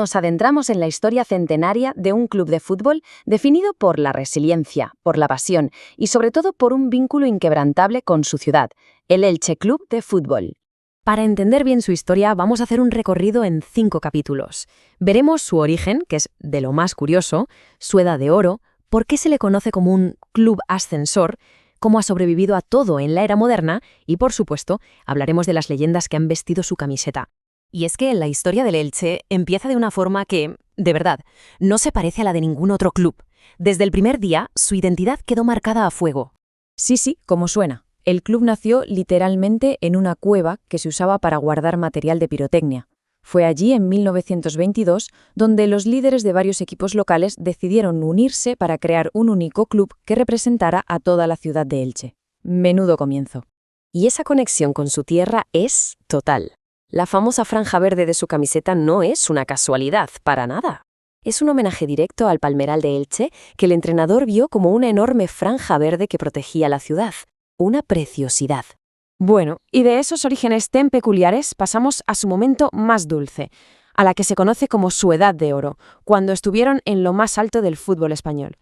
Nos adentramos en la historia centenaria de un club de fútbol definido por la resiliencia, por la pasión y sobre todo por un vínculo inquebrantable con su ciudad, el Elche Club de Fútbol. Para entender bien su historia, vamos a hacer un recorrido en 5 capítulos. Veremos su origen, que es de lo más curioso, su edad de oro, por qué se le conoce como un club ascensor, cómo ha sobrevivido a todo en la era moderna y, por supuesto, hablaremos de las leyendas que han vestido su camiseta. Y es que la historia del Elche empieza de una forma que, de verdad, no se parece a la de ningún otro club. Desde el primer día, su identidad quedó marcada a fuego. Sí, como suena. El club nació literalmente en una cueva que se usaba para guardar material de pirotecnia. Fue allí, en 1922, donde los líderes de varios equipos locales decidieron unirse para crear un único club que representara a toda la ciudad de Elche. Menudo comienzo. Y esa conexión con su tierra es total. La famosa franja verde de su camiseta no es una casualidad, para nada. Es un homenaje directo al palmeral de Elche que el entrenador vio como una enorme franja verde que protegía la ciudad. Una preciosidad. Bueno, y de esos orígenes tan peculiares pasamos a su momento más dulce, a la que se conoce como su edad de oro, cuando estuvieron en lo más alto del fútbol español.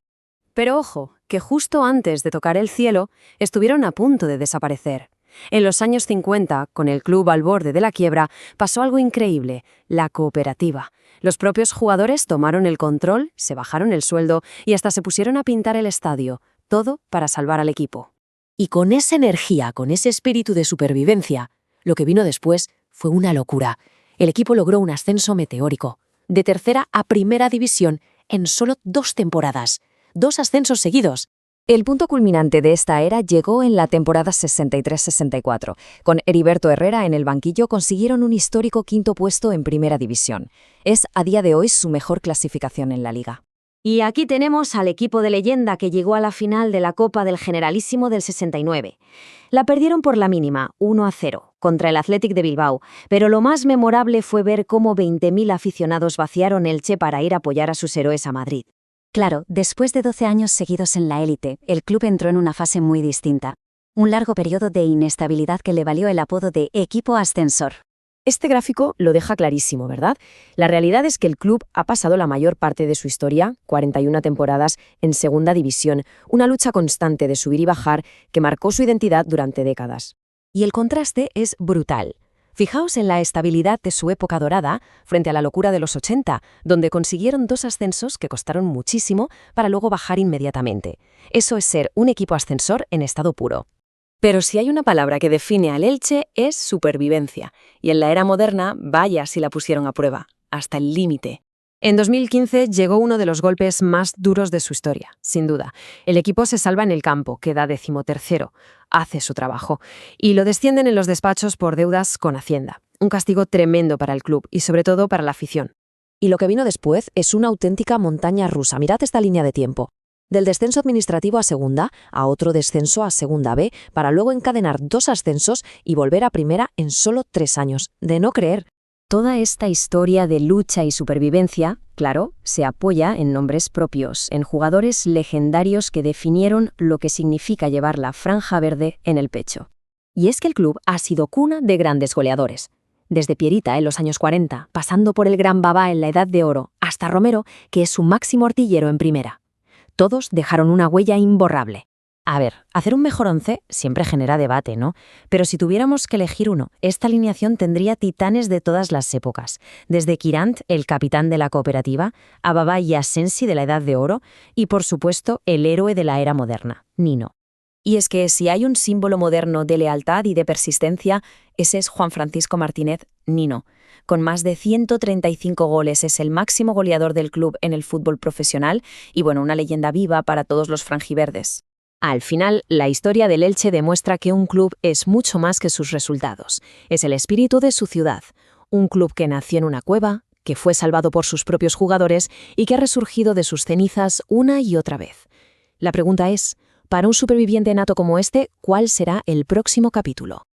Pero ojo, que justo antes de tocar el cielo, estuvieron a punto de desaparecer. En los años 50, con el club al borde de la quiebra, pasó algo increíble, la cooperativa. Los propios jugadores tomaron el control, se bajaron el sueldo y hasta se pusieron a pintar el estadio, todo para salvar al equipo. Y con esa energía, con ese espíritu de supervivencia, lo que vino después fue una locura. El equipo logró un ascenso meteórico, de tercera a primera división, en solo 2 temporadas. 2 ascensos seguidos. El punto culminante de esta era llegó en la temporada 63-64. Con Heriberto Herrera en el banquillo consiguieron un histórico 5º puesto en Primera División. Es a día de hoy su mejor clasificación en la liga. Y aquí tenemos al equipo de leyenda que llegó a la final de la Copa del Generalísimo del 69. La perdieron por la mínima, 1-0, contra el Athletic de Bilbao, pero lo más memorable fue ver cómo 20.000 aficionados vaciaron Elche para ir a apoyar a sus héroes a Madrid. Claro, después de 12 años seguidos en la élite, el club entró en una fase muy distinta. Un largo periodo de inestabilidad que le valió el apodo de equipo ascensor. Este gráfico lo deja clarísimo, ¿verdad? La realidad es que el club ha pasado la mayor parte de su historia, 41 temporadas, en segunda división, una lucha constante de subir y bajar que marcó su identidad durante décadas. Y el contraste es brutal. Fijaos en la estabilidad de su época dorada frente a la locura de los 80, donde consiguieron 2 ascensos que costaron muchísimo para luego bajar inmediatamente. Eso es ser un equipo ascensor en estado puro. Pero si hay una palabra que define al Elche es supervivencia, y en la era moderna, vaya si la pusieron a prueba, hasta el límite. En 2015 llegó uno de los golpes más duros de su historia, sin duda. El equipo se salva en el campo, queda 13º, hace su trabajo, y lo descienden en los despachos por deudas con Hacienda. Un castigo tremendo para el club y sobre todo para la afición. Y lo que vino después es una auténtica montaña rusa. Mirad esta línea de tiempo. Del descenso administrativo a segunda, a otro descenso a segunda B, para luego encadenar 2 ascensos y volver a primera en solo 3 años. De no creer. Toda esta historia de lucha y supervivencia, claro, se apoya en nombres propios, en jugadores legendarios que definieron lo que significa llevar la franja verde en el pecho. Y es que el club ha sido cuna de grandes goleadores. Desde Pierita en los años 40, pasando por el Gran Babá en la Edad de Oro, hasta Romero, que es su máximo artillero en primera. Todos dejaron una huella imborrable. A ver, hacer un mejor 11 siempre genera debate, ¿no? Pero si tuviéramos que elegir uno, esta alineación tendría titanes de todas las épocas, desde Quirant, el capitán de la cooperativa, a Babá y Asensi de la Edad de Oro, y por supuesto el héroe de la era moderna, Nino. Y es que si hay un símbolo moderno de lealtad y de persistencia, ese es Juan Francisco Martínez, Nino. Con más de 135 goles es el máximo goleador del club en el fútbol profesional y bueno, una leyenda viva para todos los franjiverdes. Al final, la historia del Elche demuestra que un club es mucho más que sus resultados. Es el espíritu de su ciudad. Un club que nació en una cueva, que fue salvado por sus propios jugadores y que ha resurgido de sus cenizas una y otra vez. La pregunta es, para un superviviente nato como este, ¿cuál será el próximo capítulo?